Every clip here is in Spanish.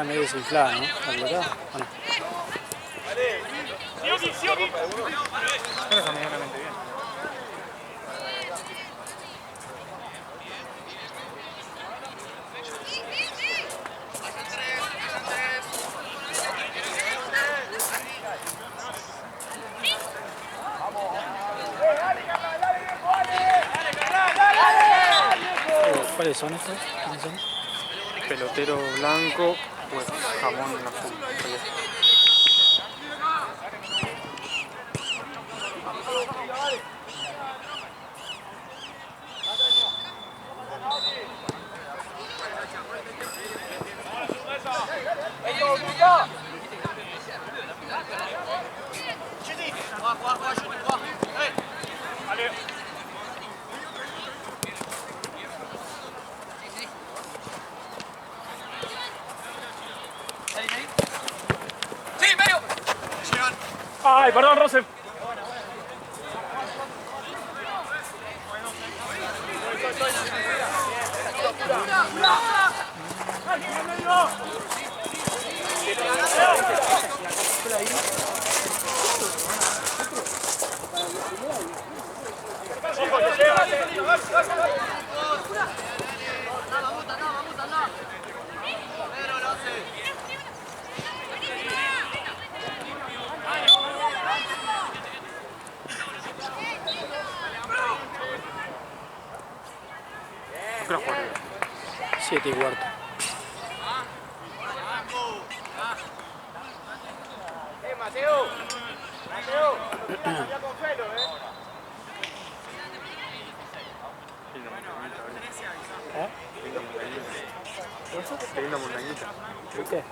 medio desinflada, ¿no? La pelota. Bueno. Pero está medianamente bien. ¿Cuáles son estos? ¿Quiénes son? Pelotero blanco, pues jamón azul. Ay, perdón, Rose. ¿Qué hora juega? 7:15. Mateo, ya con Felo, Qué linda montañita. ¿Viste?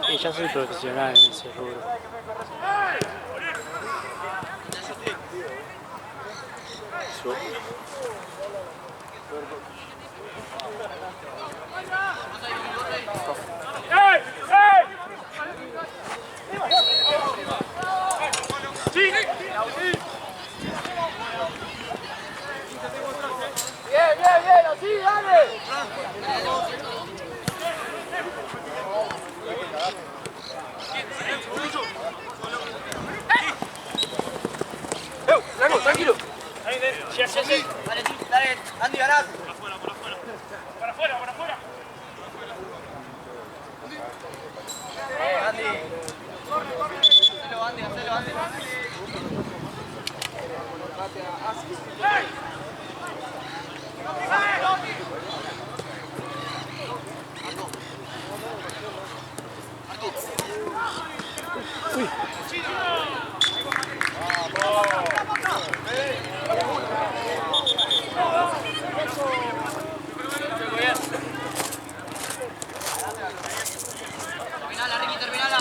Y ya soy profesional en ese rubro. ¡Ey! ¡Ey! ¡Sí! Bien, así, dale. Tranquilo. Sí. Dale, Andy, ganás. Para afuera, para afuera. Andy. Hacelo, Andy. Terminala, Ricky, terminala.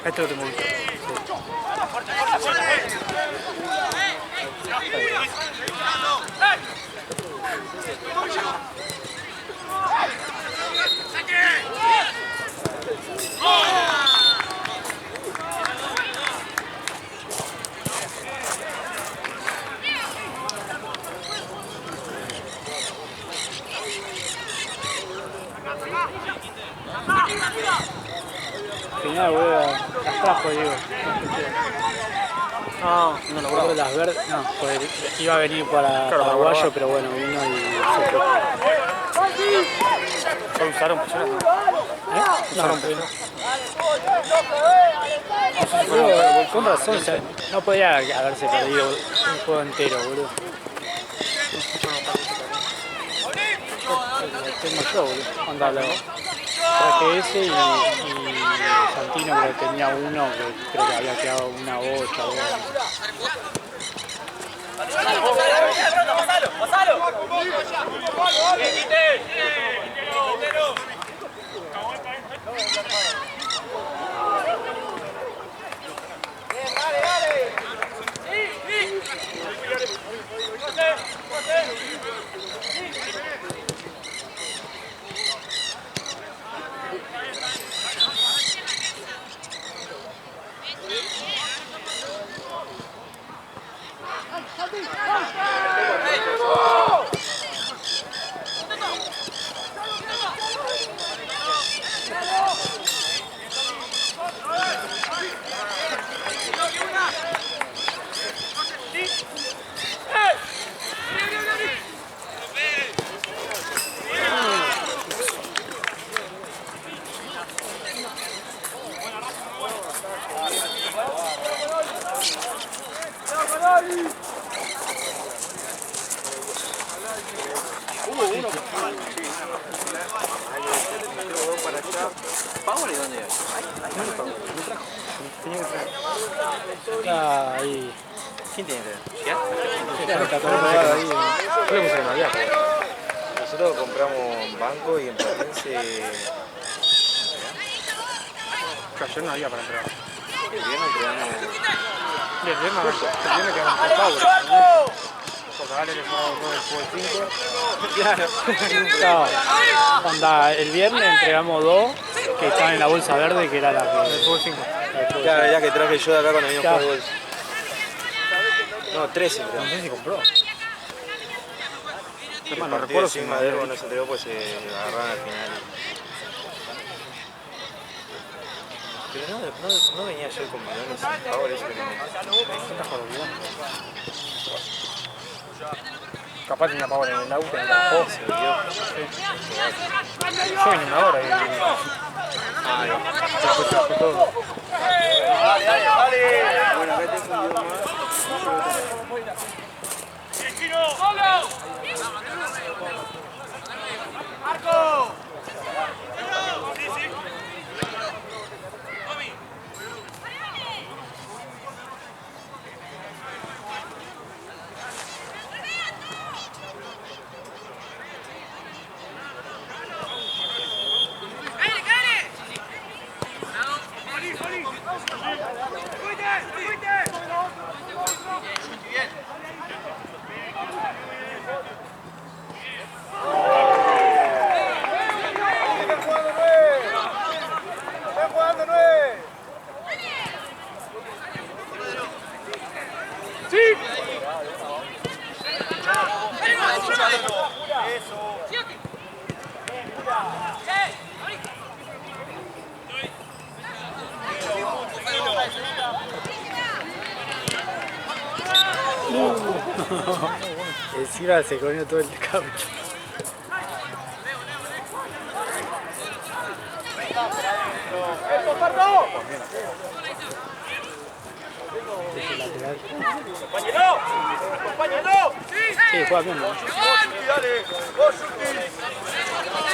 Este lo tengo visto. Genial, boludo. Las trajo, digo. No lo Guardo las verdes. No, pues iba a venir para Paraguayo, pero bueno, vino y se fue. ¿Solo usaron personas? No, con razón, o sea, no podía haberse perdido un juego entero, boludo. tengo yo, boludo. Anda, traje ese y Santino creo que tenía uno que creo que había quedado una bocha. ¡Pasalo! Ahí. ¿Quién tiene que Nosotros compramos banco y en Platense ayer no había para entrar. el viernes entregamos. Y el viernes quedamos con Pablo. Porque Vale le fue el 5. Claro. Onda, el viernes entregamos 2 que estaban en la bolsa verde, que era la que. El fútbol 5. Claro, ya que traje yo de acá cuando vino a Claro. jugar gol. No, 13 No creo. sé si compró. Y el No partido recuerdo sin si Madero no se entregó, pues se agarraron al final. Pero no venía yo con balones sin favor, eso que no me... Capaz tenía Pablo en el auto, en el campo. Se metió. Yo vine una hora y después trajo todo. Bueno, acá te fundió más. Encima se comió todo el caucho. ¡Compañero! Sí, juega bien, ¿no? ¡Dale! ¡Vos, Yuki!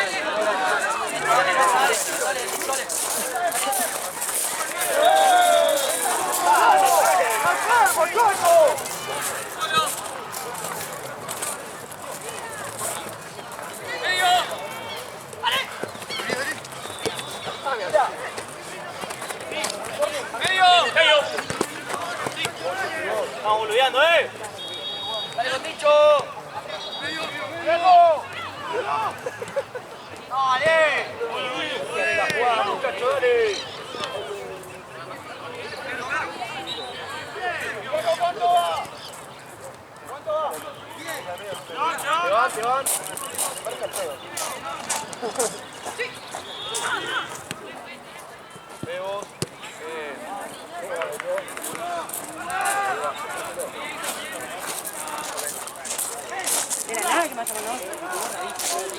Estamos boludeando, ¿eh? ¡Dale, Conticho! ¡Diego! ¡Dale! ¡Dale la jugada, muchacho, dale! ¿Cuánto va? ¿Cuánto va? Se van. Veo. Era nada que más o menos.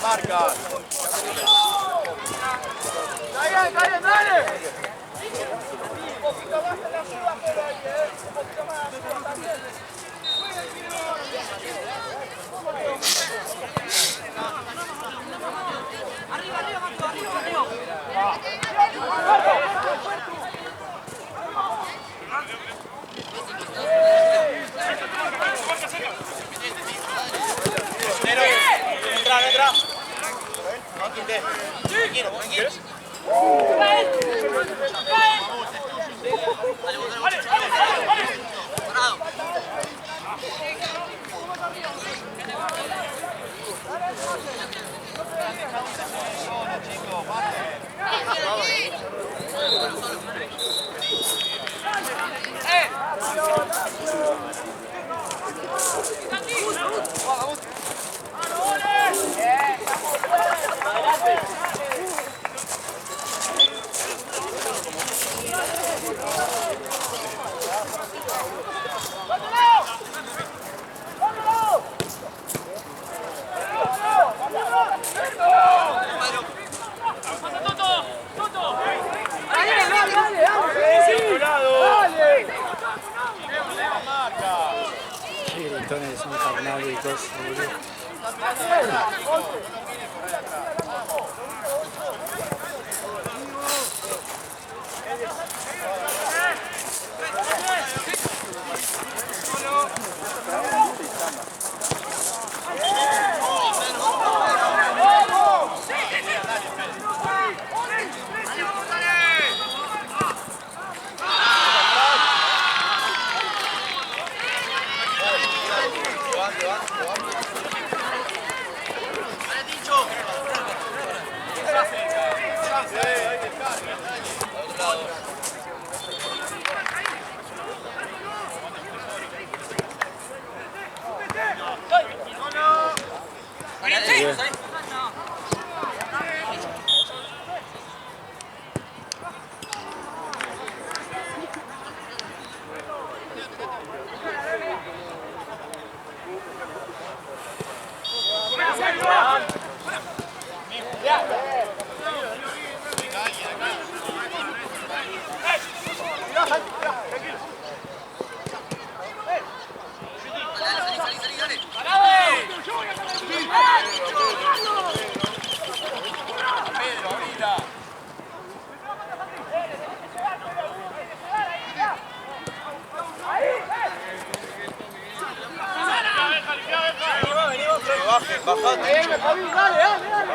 marca. ¡Dale, dale! Un poquito más en la suba por ahí, un poquito más. Arriba, Mateo. Entra. No quité. Tranquilo. Qué gritones infernales, boludo. Bajate.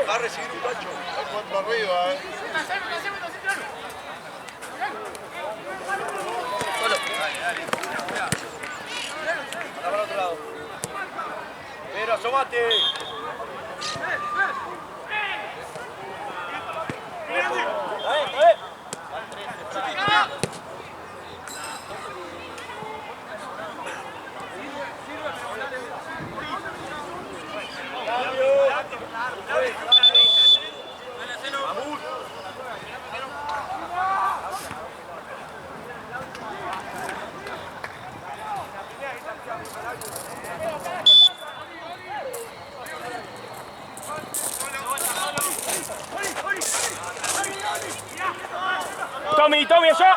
Baja a recibir un cacho. Hay cuatro arriba, Solo. Para el otro lado. Pero asómate. Tommy, allá.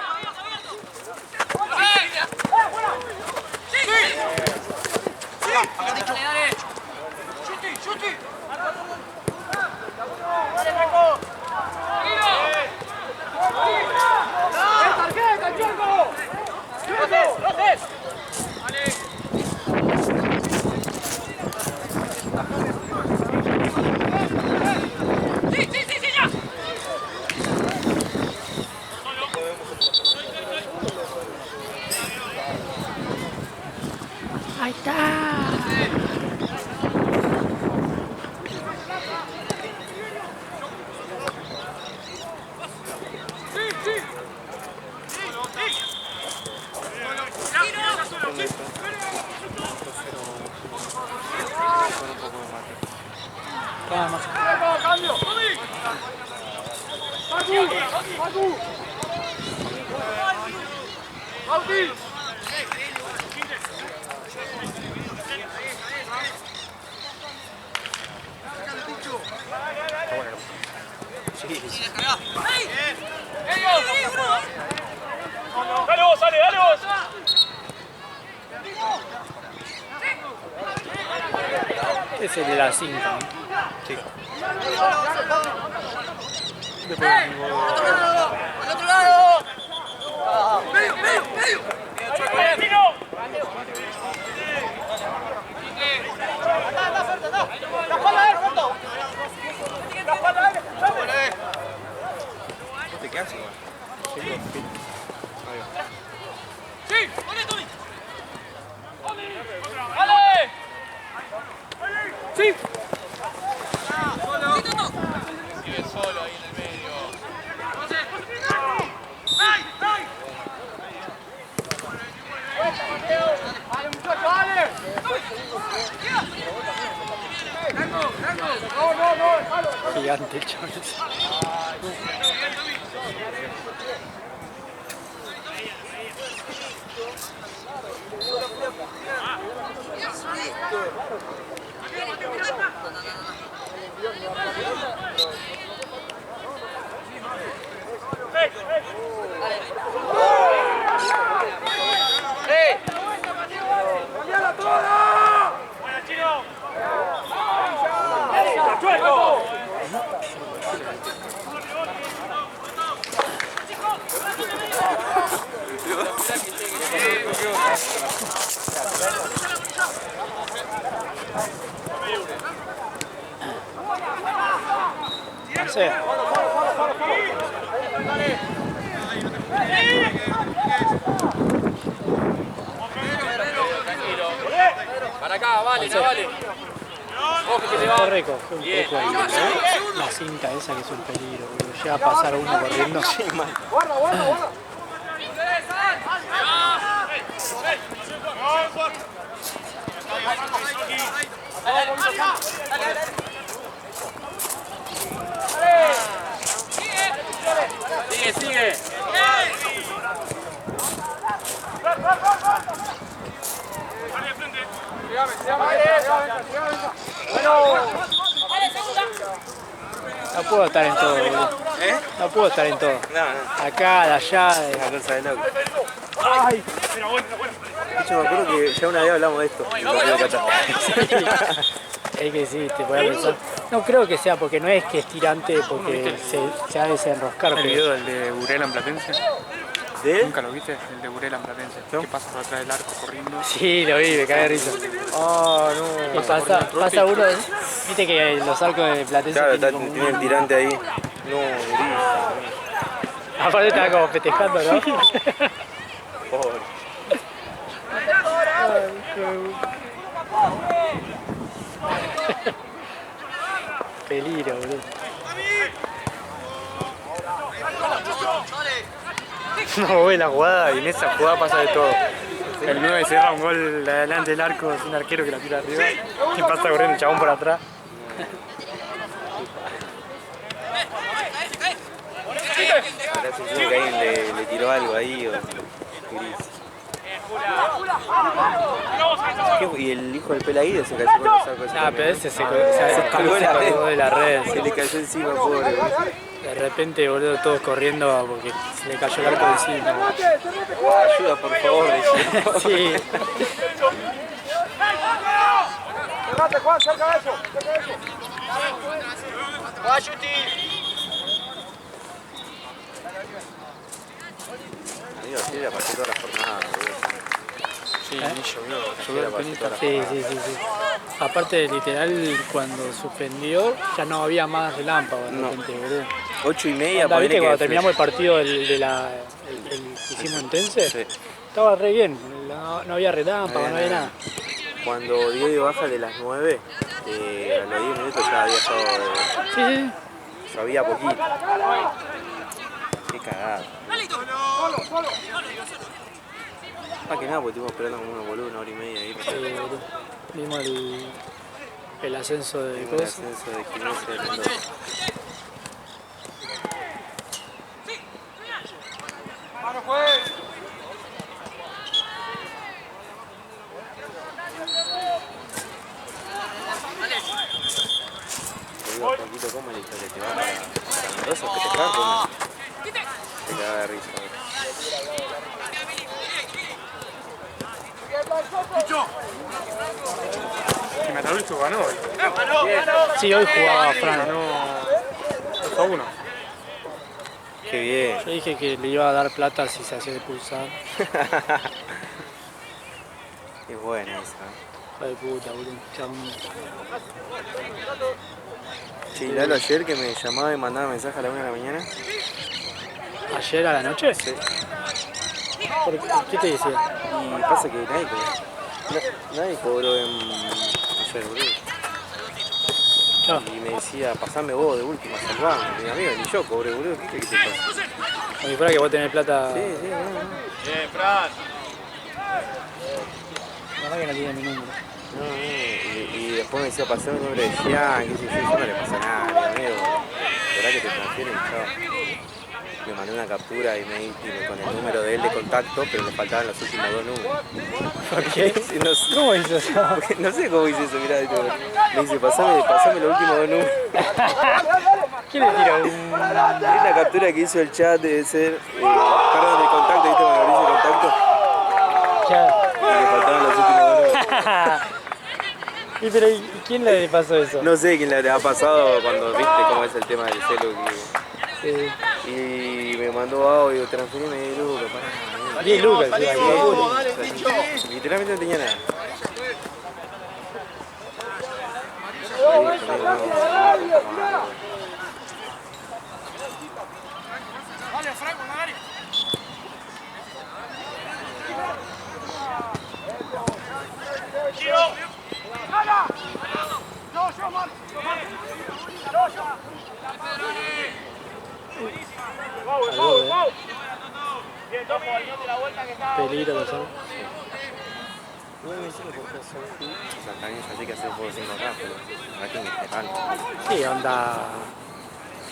Ahí está. Nada más. ¡Cambio! ¡Bauti! Sí, sí. Dale vos, dale vos. Es el de la cinta. Sí. Después, ¡Al otro lado! ¡Medio! ¡La espalda de él, Roberto! ¡La espalda de él! ¿No te quedas igual? Ahí va. ¡Sí! ¡Dale! ¡Sí! Sigue solo ahí en el medio. ¡Dale, muchacho, dale! No, gigante el chaval. ¡Cambiala toda! ¡Buena, Chino! ¡Chueco! No sé. Para acá, vale, no vale. Ojo que te va. Corre, coge un poco ahí. La cinta esa que es un peligro, boludo. Llega a pasar uno corriendo. Guarda, guarda, guarda. Sigue, sigue. No puedo estar en todo, boludo. No puedo estar en todo. No. Acá, de allá. Una cosa de loco. Ay. Yo me acuerdo que ya una vez hablamos de esto. En el partido de Qatar. Es que sí, te voy a pensar. No creo que sea porque no es que es tirante, porque se ha de desenroscar. ¿El pero- video del de Burela Platense? ¿De? ¿Nunca lo viste? El de Burela Platense. Que pasa por atrás del arco corriendo. Sí, lo vi, me cagué de risa. Ah, Que no. pasa uno, viste que los arcos de Platense Claro, tienen como tiene el tirante ahí. No, durísimo. aparte estaba como festejando, ¿no? Pobre. Peligro, boludo. No ve la jugada y en esa jugada pasa de todo. El 9 cierra un gol adelante del arco, es un arquero que la tira arriba y pasa corriendo el chabón por atrás. Habrá sentido que alguien le tiró algo ahí o gris. ¿Qué? ¿Y el hijo del Pelaído se cayó con los arcos? Ah, pero ese se colgó de la red. Se le cayó encima, pobre. De repente, boludo, todos corriendo porque se le cayó el arco encima. Ayuda, por favor. decía. Sí. Cerrate, Juan, cerca de eso. Cerca de eso. Va, Yuti. Amigo, sí, la pasé toda la jornada, boludo. Sí, ni llovió. La pasé toda la Sí, sí, sí, sí. Aparte, literal, cuando suspendió, ya no había más relámpagos de No. repente, boludo. 8:30, Onda, ¿viste ponele cuando que terminamos el partido el que hicimos en Tense? Sí. Estaba re bien, no había relámpagos, no había nada. Cuando Diego baja de las 9, a los 10 minutos ya había estado. Sí, sí. Llovía poquito. Qué cagada. Más que nada porque estuvimos esperando como unos boludos 1 hora y media ahí. Boludo. Vimos el ascenso de El cosas. ascenso de Gimnasia de Mendoza. Vamos, juez. Te digo, poquito, ¿cómo le hizo que te va para Vas a festejar, ¿cómo? Te caga de risa. Y Matarucho ganó. Sí, hoy jugaba Fran. Ganó 2-1. Qué bien. Yo dije que le iba a dar plata si se hacía expulsar. Es buena esa. Hijo de puta, boludo. Chabón. Che, y Lalo ayer que me llamaba y mandaba mensaje a la 1 de la mañana. ¿Ayer a la noche? Sí. ¿Qué te decía? Y pasa que nadie cobró. Nadie cobró ayer, boludo. Claro. Y me decía, pasame vos de última, salvame. Y mi amigo, ni yo cobré, boludo. ¿Qué crees que te pasa? Como si fuera que vos tenés plata. Sí, sí, no. Bien, Fran. La verdad que no tiene mi número. No, y después me decía, pasame el número de Jean, qué sé yo no le pasa nada, mi amigo. ¿Verdad que te transfieren? Chao. Me mandé una captura y con el número de él de contacto, pero le faltaban los últimos 2 números. ¿Por qué? Sí, no sé, ¿Cómo hizo eso? no sé cómo hice eso, mirá. Me dice, pasame los últimos 2 números. ¿Quién le tiró? Es la captura que hizo el chat, debe ser, perdón, de contacto, ¿viste? Cuando abrís el contacto, Ya. y le faltaban los últimos 2 números. ¿Y pero y quién le pasó eso? No sé quién le habrá pasado cuando viste cómo es el tema del celu. Sí. Y me mandó audio, transferíme 10 lucas, pará. 10 lucas, sí, Vamos, dale, bicho. Literalmente no tenía nada. Dale, Franco, dale. Giro. ¡Gana! Yo, Marco. Yo. Wow. Bien, Tommy, de la vuelta que está. Peligro que son. O sea, también ya sé que hacer fútbol 5 acá, pero acá tiene que estar alto. Sí, onda.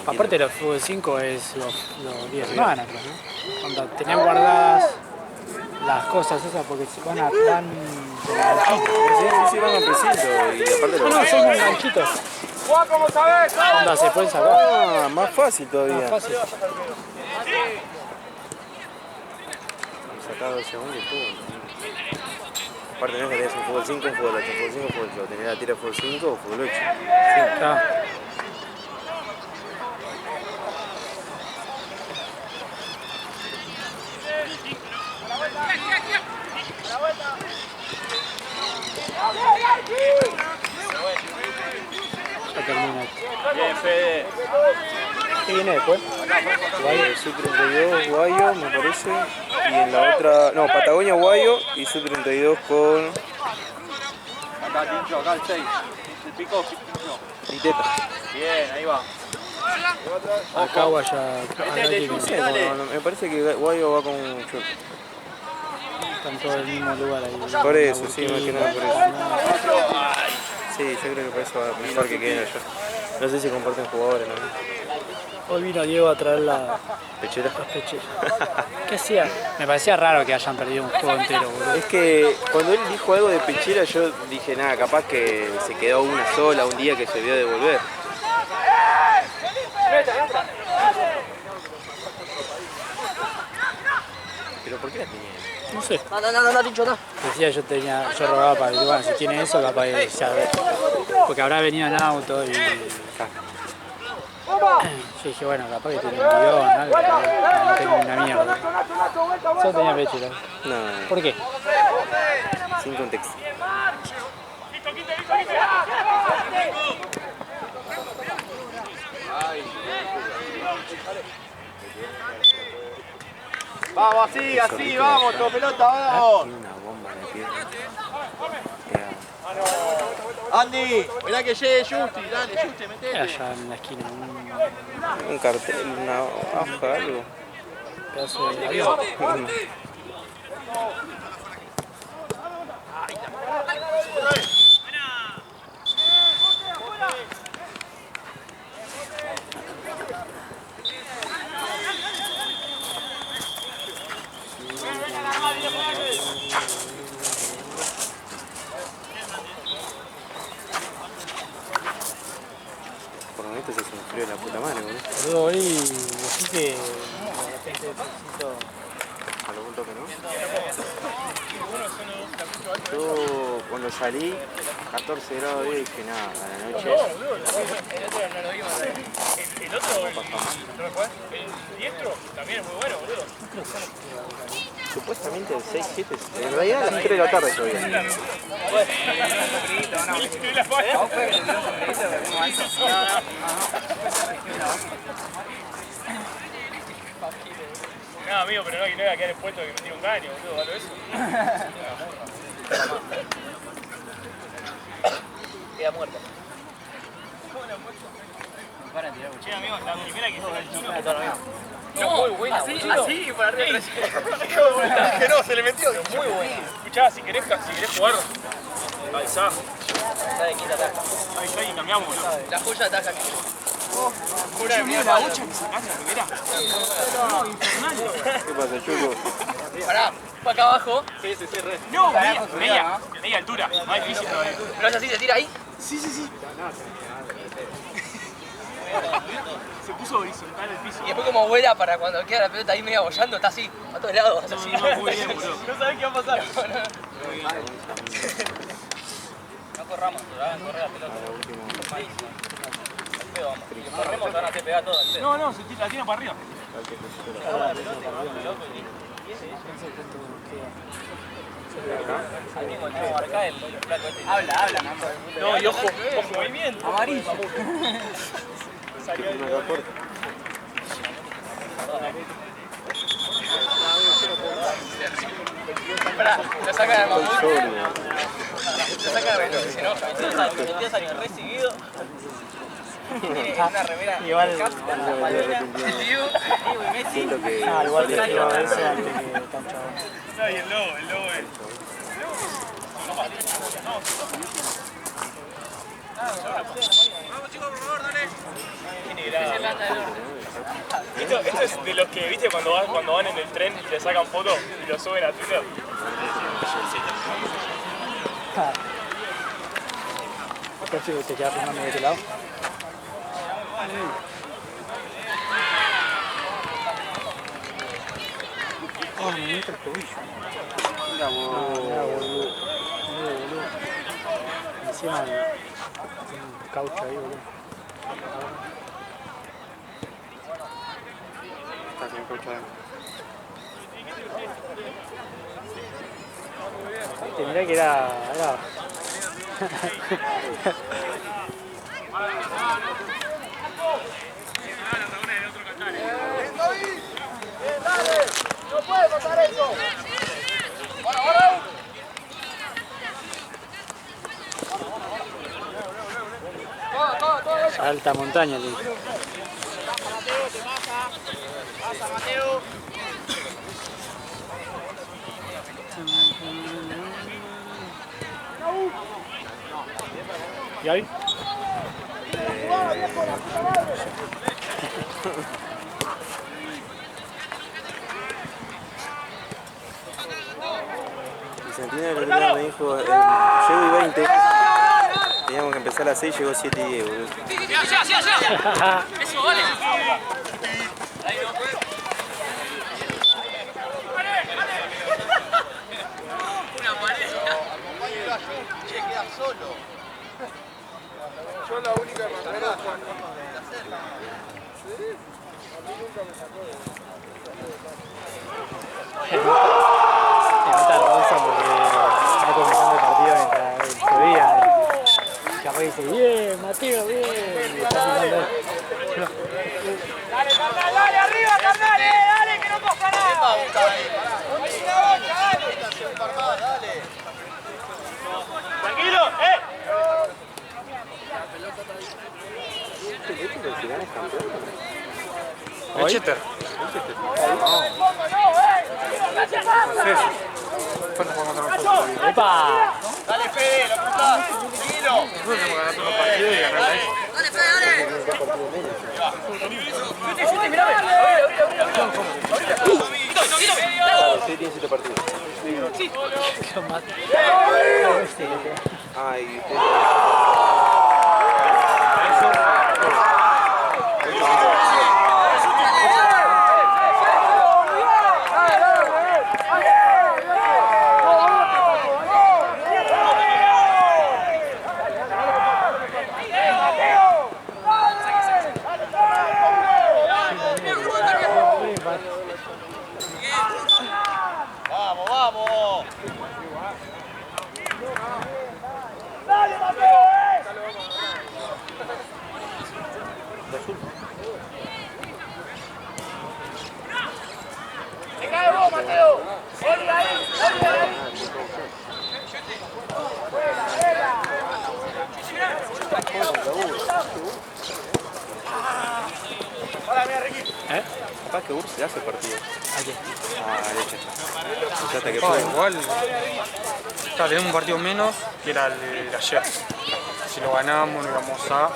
Aparte, los fútbol 5 es los 10 semanas, creo, ¿no? Onda, tenés guardadas las cosas esas porque se van con ganchitos. Sí, van a precinto y aparte No, lo no, son con ganchitos. Juan, como sabés, Onda, se pueden sacar. Ah, más fácil todavía. Más fácil. Sacado 2 segundos y todo. Aparte no es que tenés un fútbol 5, un fútbol 8, un fútbol 5, un fútbol 8. Tenés la tira de fútbol 5 o fútbol 8. Claro. Ya termina. Bien, Fede. ¿Qué viene después? Sub-32 Guayo, me parece. Y en la otra. No, Patagonia Guayo y Sub-32 con. Acá, Tincho, acá el 6. El pico, Tincho. Liteta. Bien, ahí va. Acá Guaya. Acá tiene. No, me parece que Guayo va con. Están todos en el mismo lugar ahí. Por eso, sí, más que nada por eso. Sí, yo creo que por eso va mejor que queden allá. No sé si comparten jugadores, ¿no? Hoy vino Diego a traer la Pechera. pechera. ¿Qué hacía? Me parecía raro que hayan perdido un juego entero, boludo. Es que cuando él dijo algo de Pechera, yo dije, nada, capaz que se quedó una sola un día que se olvidó de volver. Pero ¿por qué la tenía? No sé. No, dicho no. Decía yo rogaba para que, bueno, si tiene eso, capaz de saber. Porque habrá venido en auto y. Yo dije, bueno, capaz que tiene un guión, algo. No tengo una mierda. Solo tenía pechera. No, ¿Por qué? sin contexto. Vamos, así, vamos, tu pelota, vamos. Tiene una bomba en la pierna. Andy, mirá que llegue Justi, dale, Justi, metete. Allá en la esquina, Un cartel, una hoja, algo. un pedazo de avión. Por momentos se hace un frío de la puta madre, boludo. Boludo, hoy así que de repente necesito... A lo punto que no. Yo cuando salí, 14 grados de dije nada, a la noche. El otro, el diestro, también es muy bueno, boludo. Supuestamente el 6-7, en realidad a las 3 de la tarde todavía. No, amigo, pero no iba a quedar expuesto de que me tire un caño, boludo, ¿vale eso? Queda muerto. Che, amigo, la primera que hizo el chino. No, muy buena. Así y para arriba. Que no, se le metió. Muy buena. Escuchá, si querés jugar, avisá. Está de quinta ataca. Avisá y cambiamos, boludo. La joya ataca aquí. Una de mierda, la hucha que sacaste la primera. ¿Qué pasa, Chulo? Pará, para acá abajo. No, media altura, más difícil todavía. Pero es así, se tira ahí. Sí. Se puso horizontal el piso. Y después como vuela para cuando queda la pelota ahí medio bollando, está así, a todos lados. Así. Muy bien, boludo. No sabés qué va a pasar. No corramos, corre la pelota. Corremos, van a hacer pegar todo. No, se la tira para arriba. Ahí mismo tenemos acá el flaco este. Habla, mamá. No, y ojo, movimiento. Amarillo. Esperá, lo saca de mamut. Lo saca de reloj, si no, el tío salió re seguido. Tiene una remera Igual, el Diego y Messi. Siento que... igual te digo eso antes que tan chabón. No, y el lobo es. Vamos chicos, por favor, dale. Esto es de los que, viste, cuando van en el tren y le sacan fotos y lo suben a Twitter. Acá sí te quedas filmando de este lado. Oh, me entra el tobillo. Mira, boludo. Encima el caucho ahí, boludo. Está sin coche adentro. Mirá que era... ¡Dale! ¡No puede pasar eso! ¡Ahora! Alta montaña, le Mateo, te pasa. Pasa, Mateo. ¿Y ahí? Vicentino el otro día me dijo, llego y 20. Teníamos que empezar a las 6, llegó 7 y 10, boludo. Eso vale. Una pared. Che, queda solo. Yo la única manera de Juan. Me mata rosa porque está comenzando el partido mientras se veía. Capaz dice, bien, Mateo, bien. Y está filmando él. Dale, carnal, dale, arriba, carnal, dale, que no pasa nada. Tranquilo, ¿El Chester? ¡Epa! Dale, Fede, lo apuntás, tranquilo. Nosotros hemos ganado todos los partidos y ganar ahí. Dale, Fede, dale. Chute, mirá, Sí, tiene 7 partidos. Ah, y usted... Mateo! ¡Oli ahí! ¡Oli ahí! Hola, mira, Ricky. Capaz que Urs se hace partido. Aquí. Leche. Ya hasta que Ah, puede. igual. Claro, tenemos un partido menos que era el de ayer. Si lo ganamos, nos íbamos a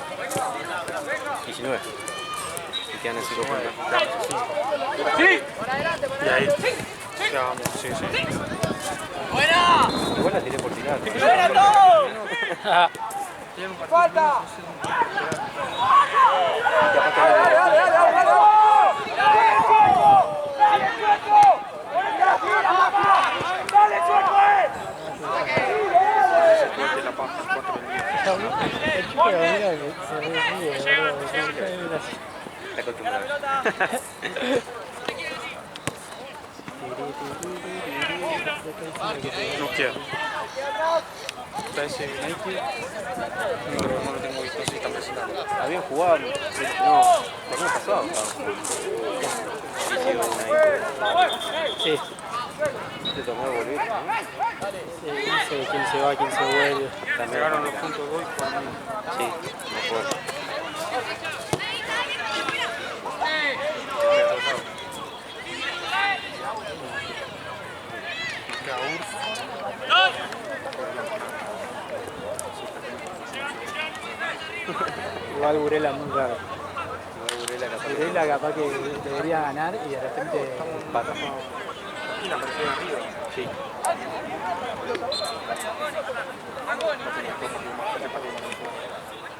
19. Y quedan en 5 puntos. ¡Sí! Y ahí. Quedamos, sí. Igual la tiré por tirar. ¡Buena todo! ¡Falta! El chico de la vida que se ríe, boludo. Está acostumbrado. No quiero. Está ese United. No lo tengo visto, sí, está presentando. Habían jugado. No, el año pasado estaban jugando. Sí. Este torneo volvió, ¿no? Sí, no sé quién se va, quién se vuelve. Llegaron los puntos hoy por mí. Sí, mejor. Queda Urs. Igual Burela muy raro. Burela capaz que Burela capaz que debería ganar y de repente empata. Y la apareció de arriba. Sí.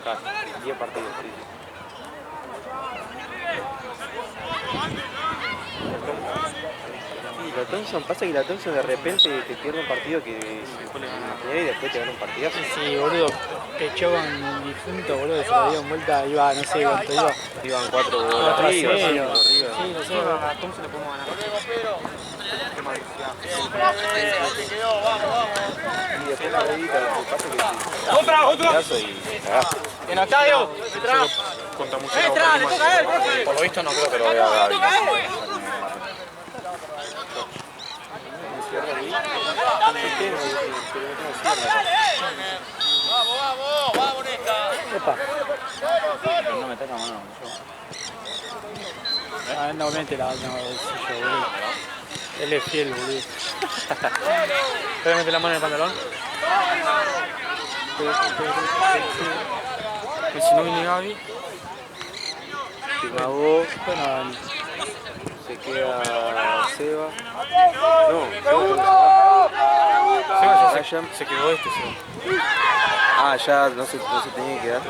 Casi, 10 partidos, sí. Y la Thompson, pasa que la Thompson de repente te pierde un partido que y después te gana un partidazo. sí, boludo, pechó con el difunto, boludo, se lo dio en vuelta, iba, no sé cuánto iba. Iban 4 goles 4 a arriba, 0. 5 arriba. Sí, no sé. A Thompson le podemos ganar. Tema de Y después la redita, lo que pasa es que ¡Otra, otra! partidazo y cagaste. ¡En el estadio! contra Museo. ¡Entra, le toca a él, profe! Por lo visto no creo que lo vea a Gaby. ¡Vamos, vamos, Nesta! Epa, No me toca mano. a ver, no mete la mano bolsillo, boludo. Él es fiel, boludo. ¿Puedes meter la mano en el pantalón? Que si no viene Gaby, Se cagó, Bueno, se queda Seba. No, Seba ya se quedó este, Seba. Ah, ya no se tenía que quedar.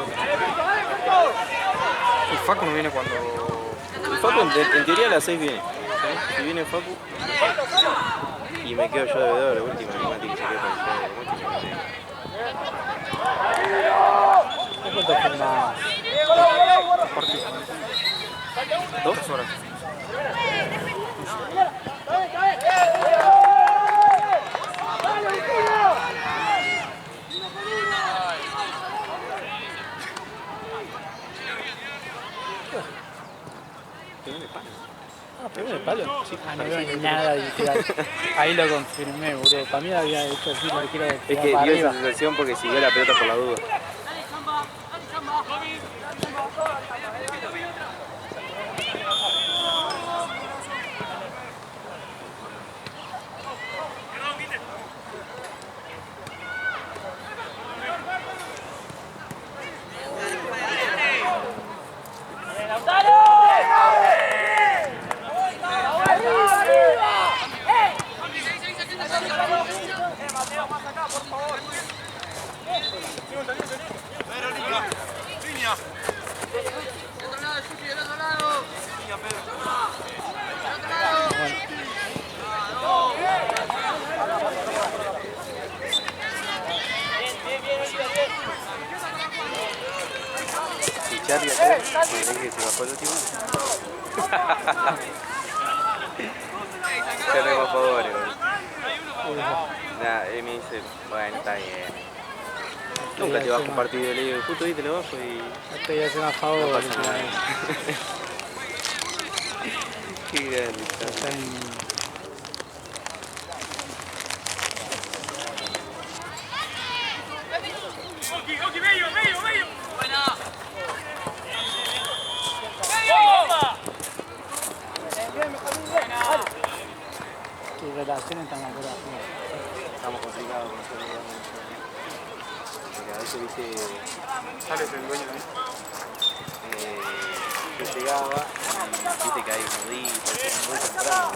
Y Facu no viene cuando... El Facu en teoría a las 6 viene. ¿Sí? Si viene Facu y me quedo yo de dedo la última, y Mati que se quede para el ¿cuánto fue más? partido. 2 horas. ¿Pegó en el palo? Sí. Ah, no veo nada literal. Ahí lo confirmé, boludo. Para mí había hecho así, no quiero Es que para dio arriba. esa sensación porque siguió la pelota por la duda. Y Charlie ayer, desde que se bajó el último. Se re por favor, Nada, él me dice, bueno, está bien. Nunca te bajo un partido, le digo, justo ahí te lo bajo y No te voy a hacer más favor. no pasa nada. Qué grande. Está en declaraciones están de acuerdo. Estamos complicados con eso. Porque a veces, viste, Sale el dueño de yo llegaba y viste que hay nuditos, es muy temprano.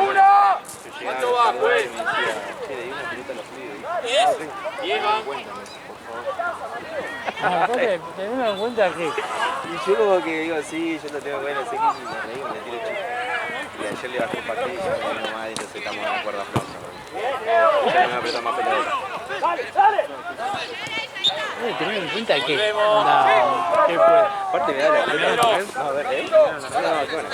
¡Una! Yo llegaba a saludar y me decía, che, le di una pelota a los pibes. Cuéntame, por favor. Aparte, teniendo en cuenta que Y yo como que digo, sí, yo lo tengo que ver, no sé qué, y me reí, me tiro chiste. Y ayer le bajé un paquete y yo me vino mal y entonces estamos en la cuerda floja. Ya no me apretó más pelota. teniendo en cuenta que ¿qué puede? Aparte me da la pelota, vamos a ver, No, bueno.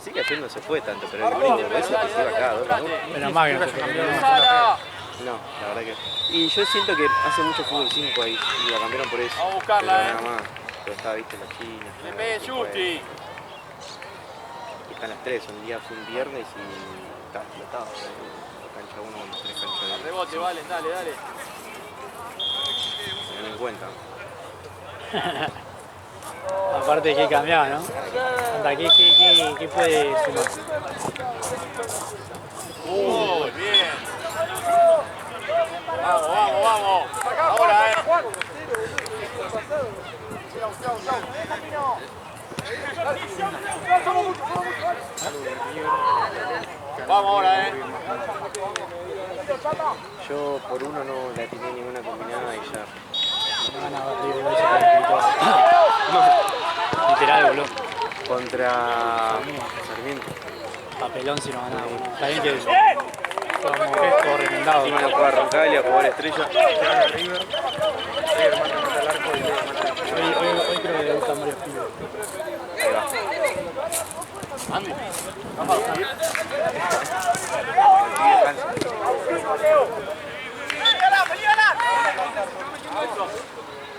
Sí que ayer no se fue tanto, pero el único que eso que se iba acá, 2 minutos. Menos mal que no se cambió. No, la verdad que... Y yo siento que hace mucho fútbol 5 ahí y la cambiaron por eso. Vamos a buscarla, Pero nada más. Pero estaba, viste, los chinos. Le pegue Justi. Están las 3, fue un viernes y está explotado. Cancha 1 con 3 canchas de... Rebote, vale, dale, dale. Teniendo en cuenta. Aparte que cambiaba, ¿no? Anda, ¿qué puede sumar? Bien. Vamos, vamos, vamos. Ahora, Vamos ahora, Yo por uno no la atiné ninguna combinada y ya. No van a batir de eso. Literal, boludo. Contra Sarmiento. Papelón si no ganaba, boludo. Está bien que somos todo remendado. Encima no puedo arrancar y a jugar estrella. River mata el arco y luego mata el Hoy creo que debutan varios pibes. Ahí va.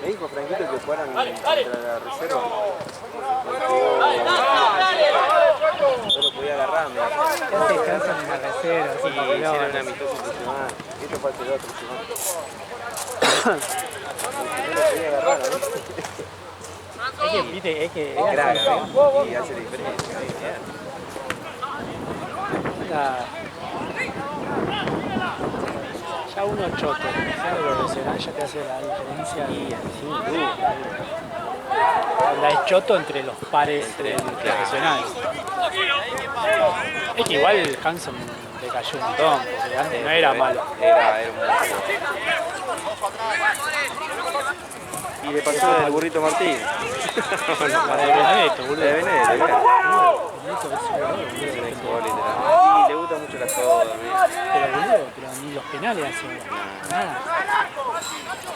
Me dijo Franquito que fueran contra la reserva. No lo podía agarrar, me Ya se cansan en la reserva, así hicieron un papelón. amistoso profesional. Esto fue hace 2 o 3 semanas. No lo podía agarrar, ¿no? Es que, viste, es que Es crack, ¿no? Y hace diferencia. ya uno choto, siendo profesional ya te hace la diferencia y sin duda. La es choto entre los pares profesionales. Es que igual Hanson decayó un montón, porque antes no era malo. Era un buen jugador. Y le pasó al burrito Martín. La de Benedetto, La boludo. de Benedetto, mirá. Benedetto es un jugador, Es un boludo. exjugador literal. Y le gusta mucho la joda, Pero ni los penales hacen nada.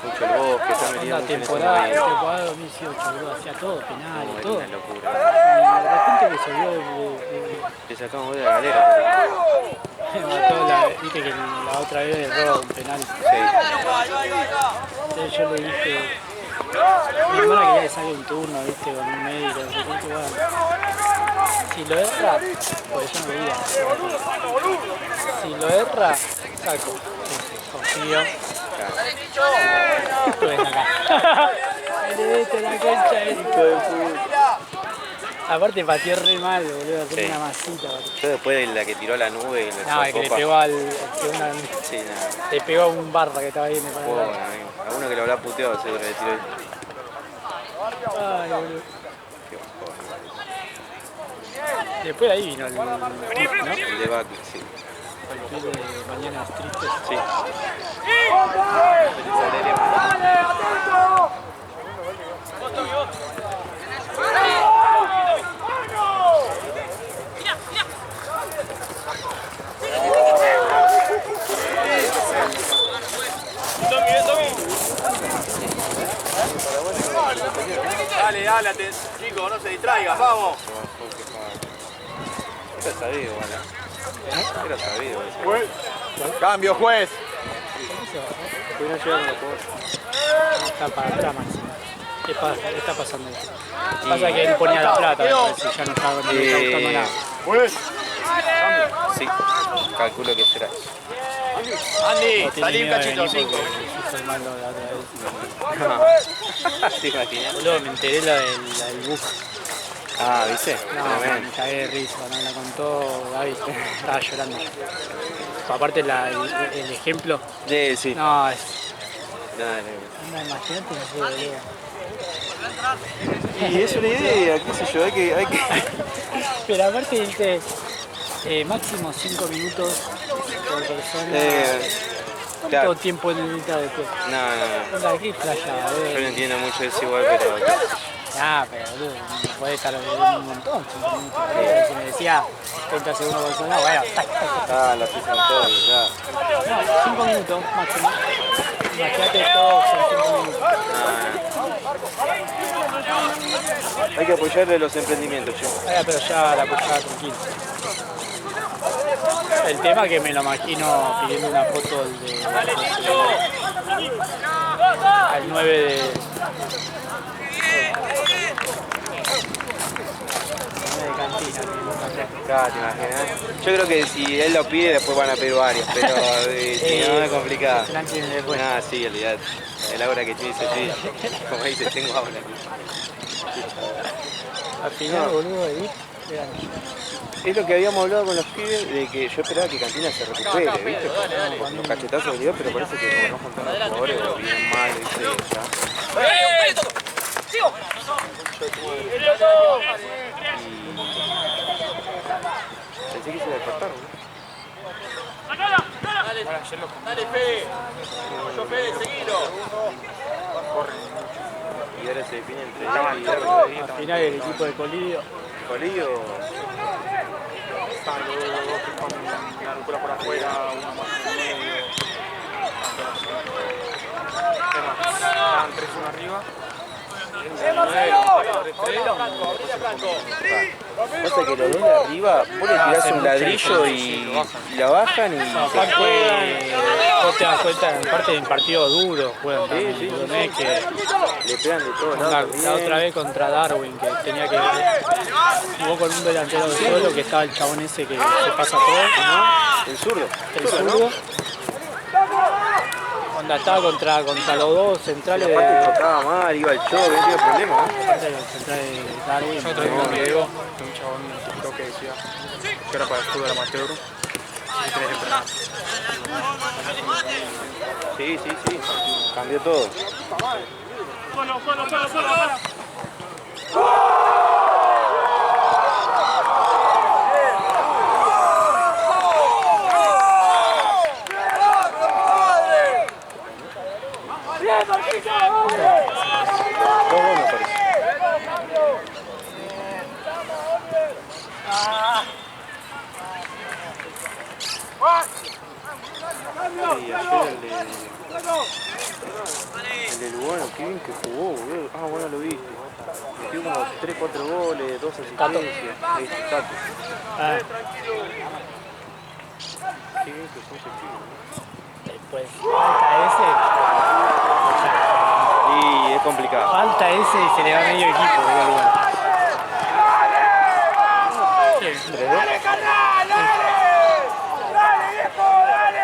mucho el bosque, está metido La mucho en ese temporada medio. 2018, boludo, hacía todo penales, Era todo. una locura. Y de repente que se vio Le sacamos de la galera. mató viste que la otra vez erró un penal. Sí. Entonces yo le dije, mi hermana quería que salga un turno, viste, con un médico, no sé qué, bueno. Si lo erra, pues yo no veía. Si lo erra, saco. Confío. Ven acá. Benedetto, la concha de hijo de puta. Aparte pateó re mal, boludo, como Sí. una masita. Yo después de la que tiró la nube y le No, el que le pegó Sí, nada. le pegó a un barra que estaba ahí en el Bueno, amigo. A uno que lo habrá puteado seguro le tiró. Ay, boludo. Qué bajón. Después ahí vino el clip, ¿no? El debacle, sí. El clip de Mañanas Tristes. Sí. Dale, dale, chicos, no se distraigan, vamos. Era sabido, ¿vale? Era sabido eso. Cambio, juez. Que no llegaron los jugadores. Está para atrás, Maxi. ¿Qué pasa? ¿Qué está pasando ahí? Pasa que él ponía la plata, me parece, ya no está buscando nada. Juez. Sí, calculo que será eso. Andy, No tiene salí un miedo de cachito, venir 5. porque se hizo el malo la otra vez. ¿Te imaginas? Boludo, me enteré la del bus. Ah, ¿viste? No, Tremendo. me cagué de risa, no me la contó Gaby, estaba llorando. Aparte el ejemplo, Sí. no, es Dale. una imagínate, no sé, boludo. Y es una idea, qué sé yo, hay que... Pero aparte dice, máximo 5 minutos por persona. ¿Cuánto claro. tiempo necesita después? No. Onda, qué playa, Yo no boludo. entiendo mucho eso igual, pero... Ah, pero boludo, no puede estar un montón, 5 minutos. Boludo. Si me decía 30 segundos por persona, bueno, tac. Ah, lo haces en todo, ya. No, 5 minutos máximo. Imagínate todo, son 5 minutos. Hay que apoyarle los emprendimientos, che. Ah, pero ya la apoyaba tranquilo. El tema que me lo imagino pidiendo una foto al 9 de cantina. Claro, te imaginas. Yo creo que si él lo pide, después van a pedir varios, pero si no es complicado. Se la entienden después. Ah, sí, olvidate. El aura que tiene ese pibe. Como dice, tengo aura. Al final, boludo, Edith, Es lo que habíamos hablado con los pibes, de que yo esperaba que Cantina se recupere, ¿viste? Con los cachetazos que dio, pero parece que como no juntan los jugadores, o vienen mal, ¿viste? Y pensé que se despertaron, ¿no? Dale, Fede. Yo, Fede, seguilo. Y ahora se define entre él y Guillermo. al final el equipo de Colillo. Colillo, Están los dos que con la locura por afuera, uno más en medio. Estaban 3-1 arriba. pasa que los dos de arriba, vos le tirás un ladrillo y la bajan y se Aparte, fue. vos te das cuenta, en parte de partido duro, juegan también, Sí. no es que Le pegan de todos la lados. otra vez contra Darwin, que tenía que jugó con un delantero solo, que estaba el chabón ese que se pasa todo, El zurdo. el zurdo. Onda estaba contra los dos centrales de Aparte tocaba mal, iba al show, no tenía problema, ¿no? aparte de los centrales de Darwin. Yo otro día vi un video de un chabón en TikTok que decía que era para el fútbol amateur y tenés que entrenar. Sí. Cambió todo. Dos goles, me parece. Y ayer el de Lugano, qué bien que jugó, boludo. Ah, bueno, lo viste. Metió como 3-4 goles, 2 asistencias. Este, Tato. Ah, Qué bien que fue ese chico, ¿no? después falta Y es complicado. falta ese y se le va medio equipo, boludo. ¡Dale, carnal! ¡Dale! ¡Dale, viejo! ¡Dale!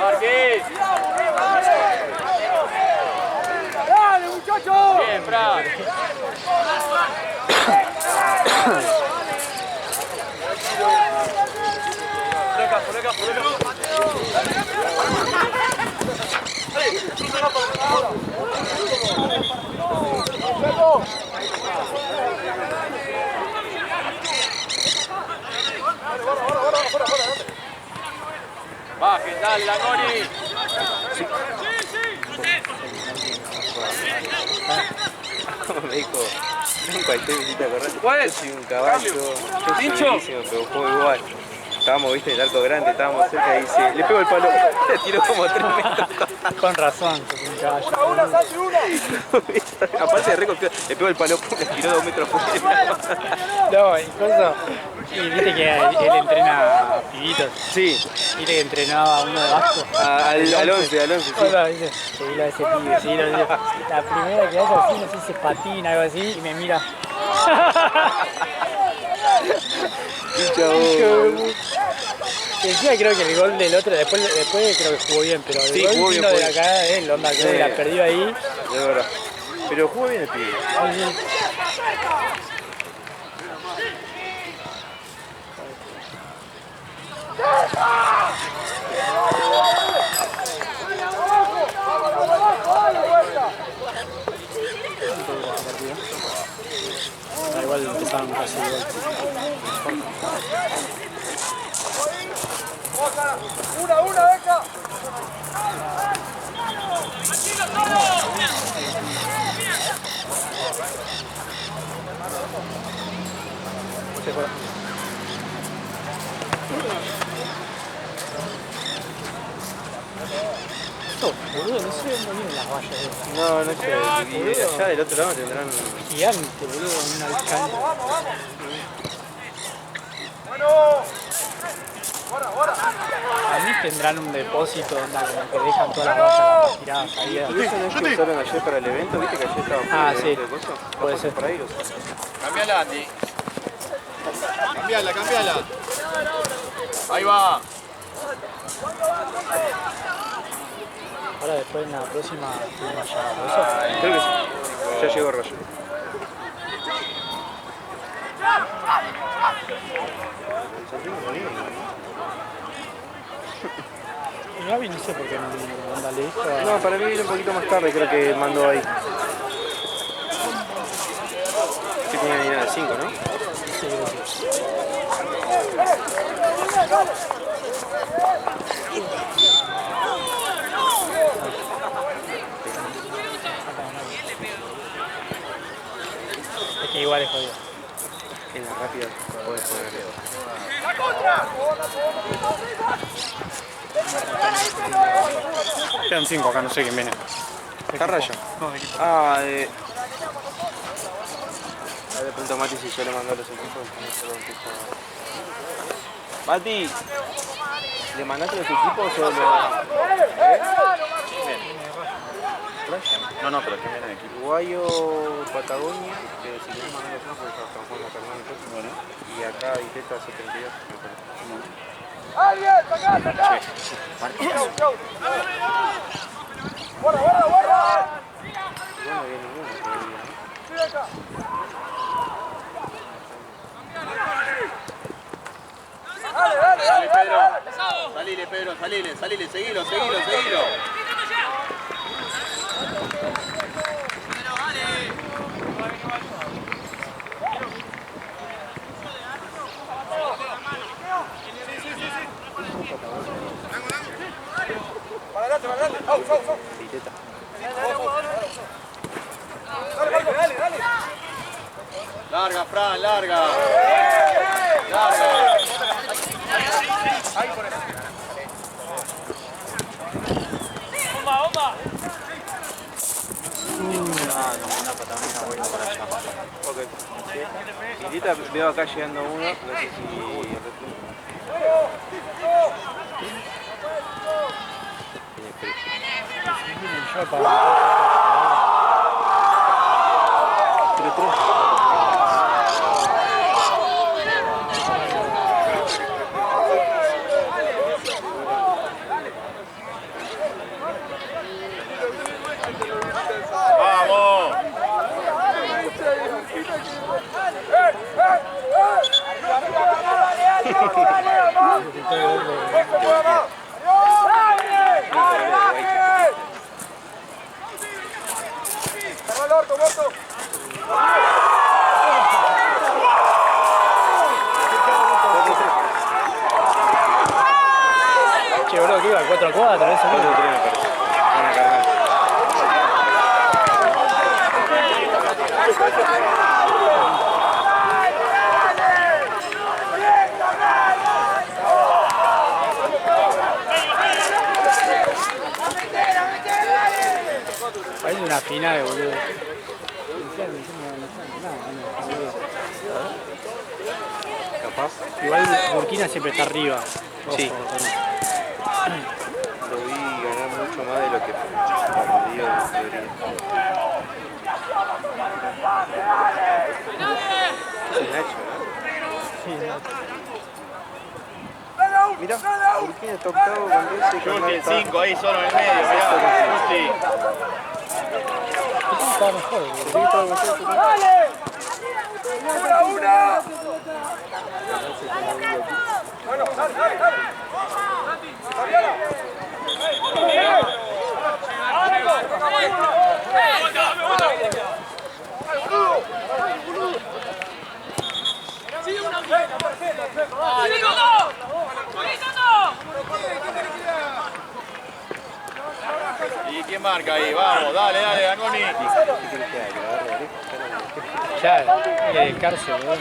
Marqués. ¡Dale, muchachos! Bien, Fran. Bajen, dale, Langoni. Como me dijo, nunca estoy visita a correr. ¿Cuál? Yo soy un caballo, yo soy ¿Pincho? buenísimo, pero juego igual. Estábamos, viste, en el arco grande, estábamos cerca y dice, le pego el palo, le tiró como 3 metros. Con razón, sos un caballo. ¡Una, salte una! Aparte de récord, le pego el palo, le tiró 2 metros fuera. No, incluso, y viste que él entrena a pibitos. Sí, Viste que entrenaba a uno de Vasco. al 11, sí. Hola, dice, seguilo a ese pibe, seguilo. La primera que hace así, no sé si se patina, algo así, y me mira. Encima creo que el gol del otro, después creo que jugó bien, pero el Sí, gol jugó bien, vino de jugó la bien. cagada de él, onda, creo que la perdió ahí. De verdad. Pero jugó bien el pibe. Da igual empezaron casi igual. Una, deja. Boludo, no sé dónde vienen las vallas. No, no sé. Y allá del otro lado tendrán... Gigante, boludo, un alcalde. Bueno. Ahora. A mí tendrán un depósito donde como que dejan todas las vallas tiradas ahí. ¿Y eso no es que usaron ayer para el evento? ¿Viste que ayer estaba Ah, full sí. de cosas? Puede ser. Por ahí los... Cambiala, Andy. Cambiala. Ahí va. Ahora después en la próxima tuvimos ya eso. Creo que sí. Ya llegó Rayo. Y Gaby no sé por qué no vino, onda le dijo. No, para mí viene un poquito más tarde, creo que mandó ahí. Que tenía que ir a las 5, ¿no? Sí, creo que sí. Es que igual es jodido. En la rápida podés poner. Quedan 5 acá, no sé quién viene. ¿Está Rayo? No, de equipo. Ah, a ver, de pronto a Mati si yo le mando a los equipos. Mati, ¿le mandaste los equipos o No, pero ¿quién viene de equipo? Uruguayo, Patagonia, que si querés mandarlos no, porque estamos jugando acá hermano. Bueno. Y acá Iteta 72, me parece. ¡Alguien! ¡Sacá! ¡Guarda! No había ninguno todavía, ¿no? Dale. Pedro. Salile, seguilo. Para adelante. Au. Iteta. Dale. Larga, Fran, larga. Ahí por eso. Una Patagonia voy para allá. Ok. Iteta, veo acá llegando uno, no sé si... Tiene frío. Yo para. ¡Vamos! Che, boludo, que iba 4-4, eso Van a cargar. Parece una final, boludo. Capaz. Igual Burkina siempre está arriba. Sí. Lo vi ganar mucho más de lo que perdió en teoría. Es Nacho, ¿no? Sí, Mirá, Burkina está octavo con 13 y Justi, Canadá el está... 5 ahí solo en el medio, mirá. Justi. está mejor, boludo. Sí, está con 13. ¡Una! Bueno, dale, dale, dale. Fabiana. ¿Y quién marca ahí? Vamos, dale, dale, Gangoni. Ya, hay que dedicarse, boludo.